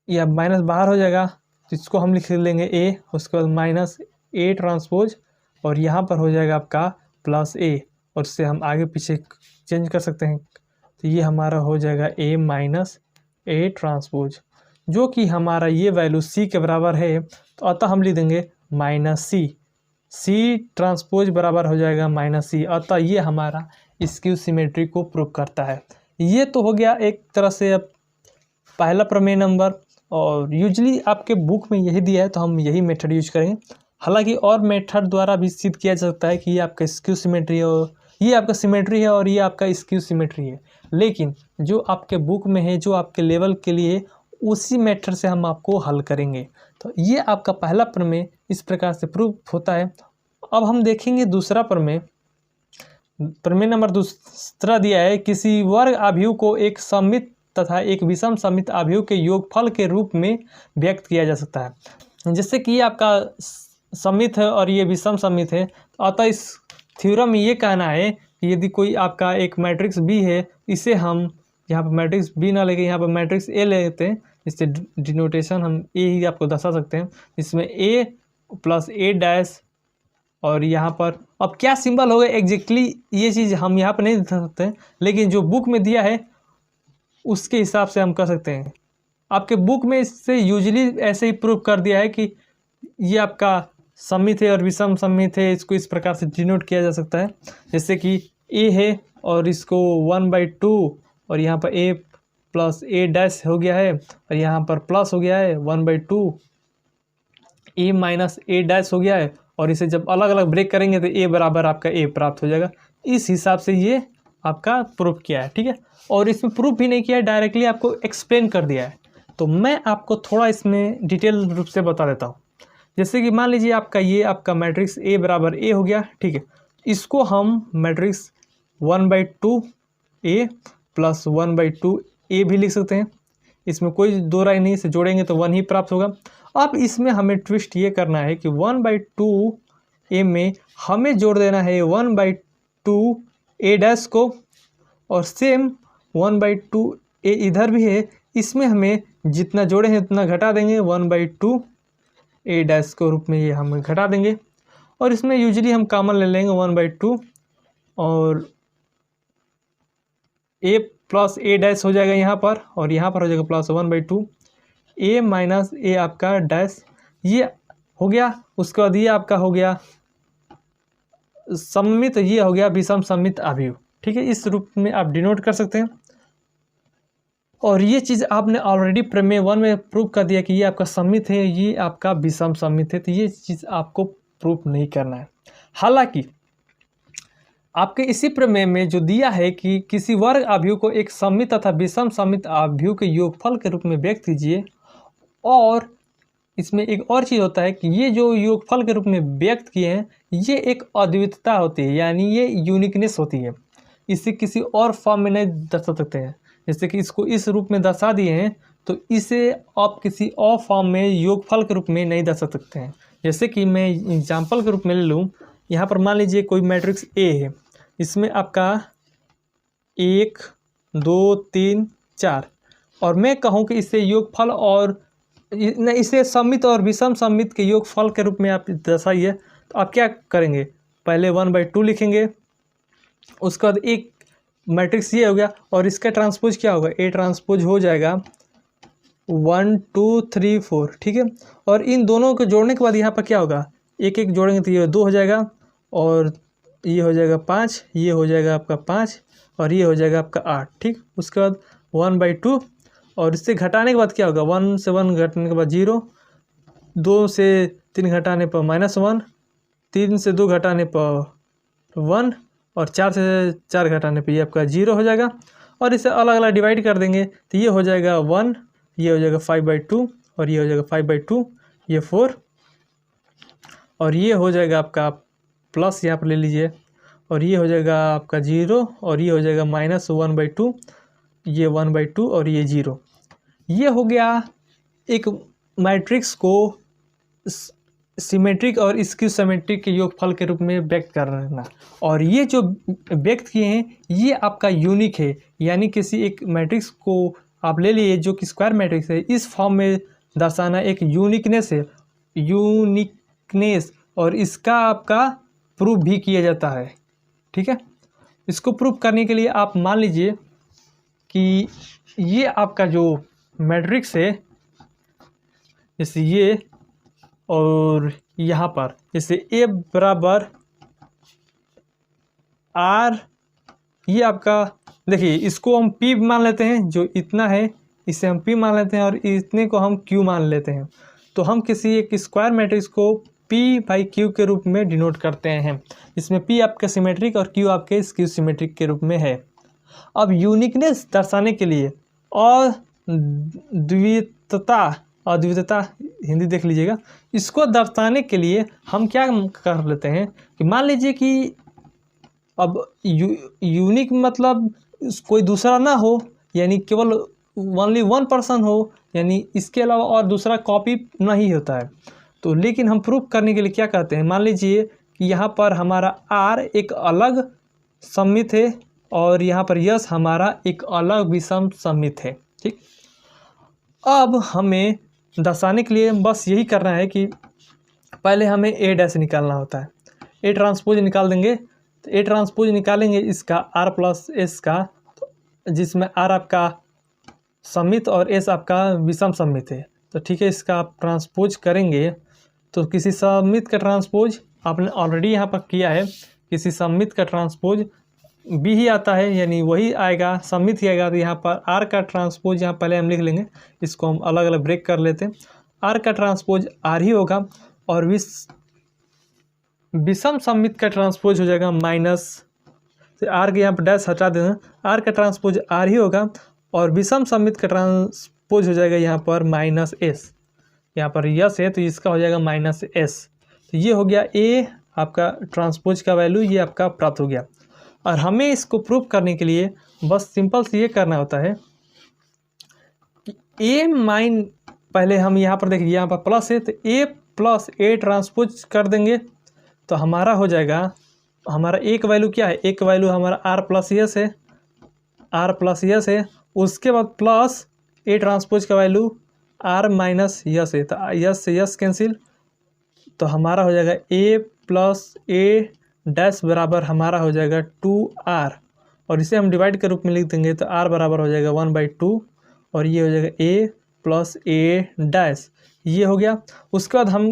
या माइनस बाहर हो जाएगा तो इसको हम लिख लेंगे A, उसके बाद माइनस A ट्रांसपोज और यहाँ पर हो जाएगा आपका प्लस A, और इससे हम आगे पीछे चेंज कर सकते हैं। तो ये हमारा हो जाएगा A माइनस A ट्रांसपोज, जो कि हमारा ये वैल्यू C के बराबर है, तो अतः हम लिख देंगे माइनस C ट्रांसपोज बराबर हो जाएगा माइनस C। अतः ये हमारा स्क्यू सिमेट्री को प्रूव करता है। ये तो हो गया एक तरह से अब पहला प्रमेय नंबर, और यूजुअली आपके बुक में यही दिया है तो हम यही मेथड यूज करेंगे। हालांकि और मेथड द्वारा भी सिद्ध किया जा सकता है कि ये आपका स्क्यू सिमेट्री है, ये आपका सिमेट्री है और ये आपका स्क्यू सिमेट्री है, लेकिन जो आपके बुक में है, जो आपके लेवल के लिए, उसी मेथड से हम आपको हल करेंगे। तो ये आपका पहला प्रमेय इस प्रकार से प्रूव होता है। अब हम देखेंगे दूसरा प्रमेय। प्रमेय नंबर दूसरा दिया है, किसी वर्ग अभियोग को एक सममित तथा एक विषम सममित अभियोग के योगफल के रूप में व्यक्त किया जा सकता है। जैसे कि ये आपका सममित है और ये विषम सममित है, अतः इस थ्योरम में ये कहना है कि यदि कोई आपका एक मैट्रिक्स B है, इसे हम यहाँ पर मैट्रिक्स B ना लेके यहाँ पर मैट्रिक्स A ले लेते हैं, इससे डिनोटेशन हम A ही आपको दर्शा सकते हैं, इसमें A प्लस A डैश, और यहाँ पर अब क्या सिंबल होगा एग्जैक्टली ये चीज़ हम यहाँ पर नहीं दर्शा सकते हैं, लेकिन जो बुक में दिया है उसके हिसाब से हम कर सकते हैं। आपके बुक में इससे यूजुअली ऐसे ही प्रूव कर दिया है कि ये आपका सममित है और विषम सममित है, इसको इस प्रकार से डिनोट किया जा सकता है। जैसे कि A है और इसको 1/2 और यहाँ पर A प्लस ए डैश हो गया है और यहाँ पर प्लस हो गया है 1/2 ए माइनस ए डैश हो गया है। और इसे जब अलग अलग ब्रेक करेंगे तो ए बराबर आपका ए प्राप्त हो जाएगा। इस हिसाब से ये आपका प्रूफ किया है, ठीक है। और इसमें प्रूफ भी नहीं किया है, डायरेक्टली आपको एक्सप्लेन कर दिया है। तो मैं आपको थोड़ा इसमें डिटेल रूप से बता देता हूँ। जैसे कि मान लीजिए आपका ये आपका मैट्रिक्स ए बराबर ए हो गया, ठीक है। इसको हम मैट्रिक्स 1/2 ए प्लस 1/2 ए भी लिख सकते हैं। इसमें कोई दो राय नहीं, इसे जोड़ेंगे तो 1 ही प्राप्त होगा। अब इसमें हमें ट्विस्ट ये करना है कि 1/2 ए में हमें जोड़ देना है 1/2 ए डैश को, और सेम 1/2 ए इधर भी है, इसमें हमें जितना जोड़े हैं उतना घटा देंगे 1/2 ए डैश के रूप में ये हम घटा देंगे। और इसमें यूजुअली हम कॉमन ले लेंगे 1/2 और ए प्लस ए डैश हो जाएगा यहाँ पर, और यहाँ पर हो जाएगा प्लस 1/2 ए माइनस ए आपका डैश, ये हो गया। उसके बाद ये आपका हो गया सममित, ये हो गया विषम सममित अवयव, ठीक है। इस रूप में आप डिनोट कर सकते हैं। और ये चीज़ आपने ऑलरेडी प्रमेय 1 में प्रूव कर दिया कि ये आपका सममित है, ये आपका विषम सममित है, तो ये चीज़ आपको प्रूफ नहीं करना है। हालांकि आपके इसी प्रमेय में जो दिया है कि किसी वर्ग अवयव को एक सममित तथा विषम सममित अवयव के योगफल के रूप में व्यक्त कीजिए, और इसमें एक और चीज़ होता है कि ये जो योगफल के रूप में व्यक्त किए हैं ये एक अद्वितीयता होती है, यानी ये यूनिकनेस होती है। इसे किसी और फॉर्म में नहीं दर्शा सकते हैं। जैसे कि इसको इस रूप में दर्शा दिए हैं तो इसे आप किसी और फॉर्म में योगफल के रूप में नहीं दर्शा सकते हैं। जैसे कि मैं एग्जाम्पल के रूप में ले लूँ, यहाँ पर मान लीजिए कोई मैट्रिक्स ए है, इसमें आपका 1 2 3 4, और मैं कहूँ कि इससे योगफल और इसे सममित और विषम सममित के योगफल के रूप में आप दर्शाइए, तो आप क्या करेंगे, पहले 1/2 लिखेंगे, उसके बाद एक मैट्रिक्स ये हो गया, और इसका ट्रांसपोज क्या होगा, ए ट्रांसपोज हो जाएगा 1 2 3 4, ठीक है। और इन दोनों को जोड़ने के बाद यहाँ पर क्या होगा, एक एक जोड़ेंगे तो ये 2 हो जाएगा, और ये हो जाएगा 5, ये हो जाएगा आपका 5, और ये हो जाएगा आपका 8, ठीक। उसके बाद 1/2, और इससे घटाने के बाद क्या होगा, 1 से 1 घटाने के बाद 0, 2 से 3 घटाने पर -1, 3 से 2 घटाने पर 1, और 4 से 4 घटाने पर ये आपका 0 हो जाएगा। और इसे अलग अलग डिवाइड कर देंगे तो ये हो जाएगा 1, ये हो जाएगा 5/2, और ये हो जाएगा 5/2, ये 4, और ये हो जाएगा आपका प्लस यहाँ पर ले लीजिए, और ये हो जाएगा आपका 0, और ये हो जाएगा -1/2, ये 1/2, और ये 0। ये हो गया एक मैट्रिक्स को सिमेट्रिक और स्क्यू सिमेट्रिक के योगफल के रूप में व्यक्त करना। और ये जो व्यक्त किए हैं ये आपका यूनिक है, यानी किसी एक मैट्रिक्स को आप ले लिए जो कि स्क्वायर मैट्रिक्स है, इस फॉर्म में दर्शाना एक यूनिकनेस है, यूनिकनेस, और इसका आपका प्रूफ भी किया जाता है, ठीक है। इसको प्रूफ करने के लिए आप मान लीजिए कि ये आपका जो मैट्रिक्स है, जैसे ये और यहाँ पर जैसे ए बराबर आर, ये आपका देखिए इसको हम पी मान लेते हैं, जो इतना है इसे हम पी मान लेते हैं, और इतने को हम क्यू मान लेते हैं। तो हम किसी एक स्क्वायर मैट्रिक्स को P/Q के रूप में डिनोट करते हैं, इसमें P आपके सिमेट्रिक और Q आपके स्क्यू सिमेट्रिक के रूप में है। अब यूनिकनेस दर्शाने के लिए और अद्वितीयता हिंदी देख लीजिएगा, इसको दर्शाने के लिए हम क्या कर लेते हैं कि मान लीजिए कि अब यूनिक मतलब कोई दूसरा ना हो, यानी केवल ओनली 1 पर्सन हो, यानी इसके अलावा और दूसरा कॉपी नहीं होता है। तो लेकिन हम प्रूफ करने के लिए क्या कहते हैं, मान लीजिए कि यहाँ पर हमारा R एक अलग सममित है और यहाँ पर यस हमारा एक अलग विषम सममित है, ठीक। अब हमें दर्शाने के लिए बस यही करना है कि पहले हमें ए डैश निकालना होता है, ए ट्रांसपोज निकाल देंगे। तो ए ट्रांसपोज निकालेंगे इसका R प्लस एस का, जिसमें R आपका सममित और एस आपका विषम सममित है। तो ठीक है, इसका आप ट्रांसपोज करेंगे तो किसी सममित का ट्रांसपोज आपने ऑलरेडी यहाँ पर किया है, किसी सममित का ट्रांसपोज बी ही आता है, यानी वही आएगा, सममित ही आएगा। तो यहाँ पर आर का ट्रांसपोज यहाँ पहले हम लिख लेंगे, इसको हम अलग अलग ब्रेक कर लेते हैं। आर का ट्रांसपोज आर ही होगा और विषम सममित का ट्रांसपोज हो जाएगा माइनस, तो आर के यहाँ पर डैश हटा देना, आर का ट्रांसपोज आर ही होगा और विषम सममित का ट्रांसपोज हो जाएगा यहाँ पर माइनस एस। यहाँ पर यस है तो इसका हो जाएगा माइनस एस। तो ये हो गया ए आपका ट्रांसपोज का वैल्यू, ये आपका प्राप्त हो गया। और हमें इसको प्रूव करने के लिए बस सिंपल से ये करना होता है कि ए माइन, पहले हम यहाँ पर देखिए यहाँ पर प्लस है तो ए प्लस ए ट्रांसपोज कर देंगे तो हमारा हो जाएगा, हमारा एक वैल्यू क्या है, एक वैल्यू हमारा आर प्लस यस है, आर प्लस यस है। उसके बाद प्लस ए ट्रांसपोज का वैल्यू आर माइनस यस है, तो यस से यस कैंसिल, तो हमारा हो जाएगा ए प्लस ए डैश बराबर हमारा हो जाएगा 2r, और इसे हम डिवाइड के रूप में लिख देंगे तो r बराबर हो जाएगा 1/2 और ये हो जाएगा a प्लस ए डैश, ये हो गया। उसके बाद हम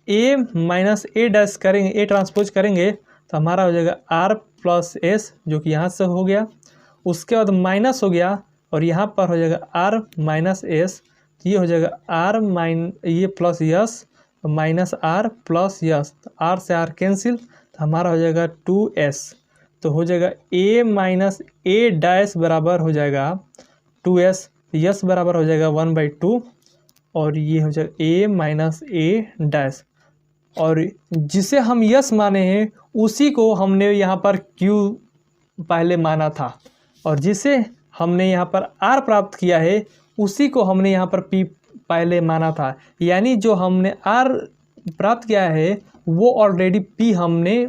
a माइनस ए डैश करेंगे, ए ट्रांसपोज करेंगे तो हमारा हो जाएगा r प्लस एस, जो कि यहाँ से हो गया। उसके बाद माइनस हो गया और यहाँ पर हो जाएगा r माइनस एस, तो ये हो जाएगा r माइन ये plus S minus R plus S, R से आर कैंसिल, तो हमारा हो जाएगा 2s। तो हो जाएगा a माइनस ए डैश बराबर हो जाएगा 2s, यस बराबर हो जाएगा 1/2 और ये हो जाएगा a माइनस ए डैश, और जिसे हम यस माने हैं उसी को हमने यहाँ पर q पहले माना था, और जिसे हमने यहाँ पर r प्राप्त किया है उसी को हमने यहाँ पर p पहले माना था। यानी जो हमने r प्राप्त किया है वो ऑलरेडी p हमने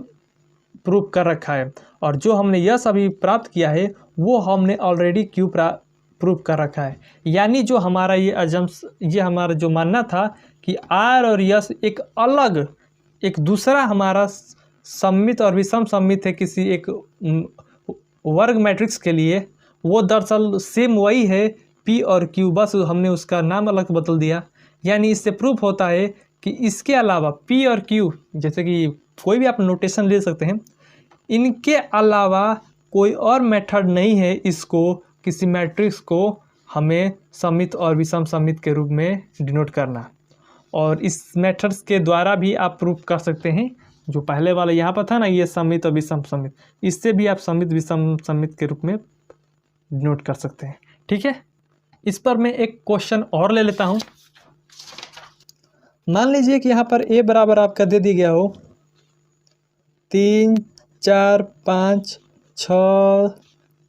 प्रूव कर रखा है, और जो हमने यस अभी प्राप्त किया है वो हमने ऑलरेडी q प्रूव कर रखा है। यानी जो हमारा ये हमारा जो मानना था कि r और यस एक अलग, एक दूसरा हमारा सममित और विषम सममित है किसी एक वर्ग मैट्रिक्स के लिए, वो दरअसल सेम वही है p और q, बस हमने उसका नाम अलग बदल दिया। यानी इससे प्रूफ होता है कि इसके अलावा p और q, जैसे कि कोई भी आप नोटेशन ले सकते हैं, इनके अलावा कोई और मेथड नहीं है इसको, किसी मैट्रिक्स को हमें सममित और विषम सममित के रूप में डिनोट करना। और इस मेथड्स के द्वारा भी आप प्रूफ कर सकते हैं, जो पहले वाला यहाँ पर था ना, ये सममित और विषम सममित, इससे भी आप सममित विषम सममित के रूप में डिनोट कर सकते हैं। ठीक है, इस पर मैं एक क्वेश्चन और ले लेता हूँ। मान लीजिए कि यहाँ पर a बराबर आपका दे दिया गया हो 3, 4, 5, 6,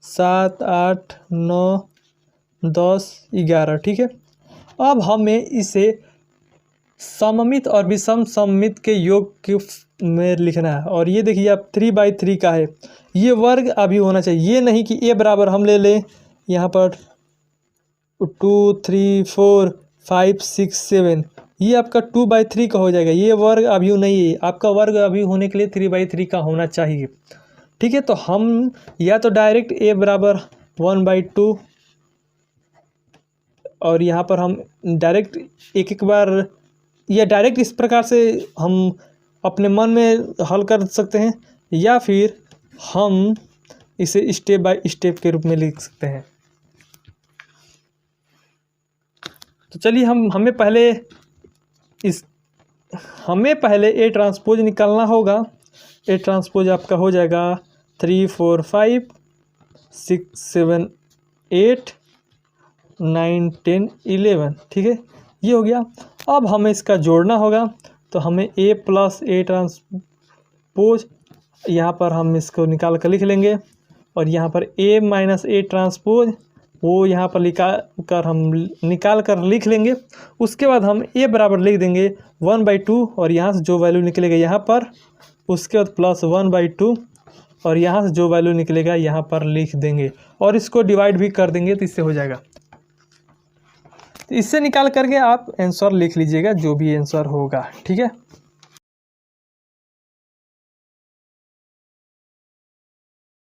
7, 8, 9, 10, 11। ठीक है, अब हमें इसे सममित और विषम सममित के योग के में लिखना है। और ये देखिए आप 3/3 का है, ये वर्ग अभी होना चाहिए, ये नहीं कि a बराबर हम ले लें यहाँ पर 2, 3, 4, 5, 6, 7, ये आपका 2/3 का हो जाएगा। ये वर्ग अभी नहीं है, आपका वर्ग अभी होने के लिए 3/3 का होना चाहिए। ठीक है, तो हम या तो डायरेक्ट a बराबर 1/2, और यहाँ पर हम डायरेक्ट एक बार या डायरेक्ट इस प्रकार से हम अपने मन में हल कर सकते हैं, या फिर हम इसे स्टेप बाय स्टेप के रूप में लिख सकते हैं। तो चलिए हमें पहले ए ट्रांसपोज निकालना होगा। ए ट्रांसपोज आपका हो जाएगा 3, 4, 5, 6, 7, 8, 9, 10, 11। ठीक है, ये हो गया। अब हमें इसका जोड़ना होगा, तो हमें a प्लस ए ट्रांसपोज, यहाँ पर हम इसको निकाल कर लिख लेंगे, और यहाँ पर a माइनस ए ट्रांसपोज वो यहाँ पर निकाल कर लिख लेंगे। उसके बाद हम a बराबर लिख देंगे 1/2, और यहाँ से जो वैल्यू निकलेगा यहाँ पर, उसके बाद प्लस 1/2, और यहाँ से जो वैल्यू निकलेगा यहाँ पर लिख देंगे, और इसको डिवाइड भी कर देंगे तो इससे हो जाएगा। तो इससे निकाल करके आप आंसर लिख लीजिएगा, जो भी आंसर होगा। ठीक है।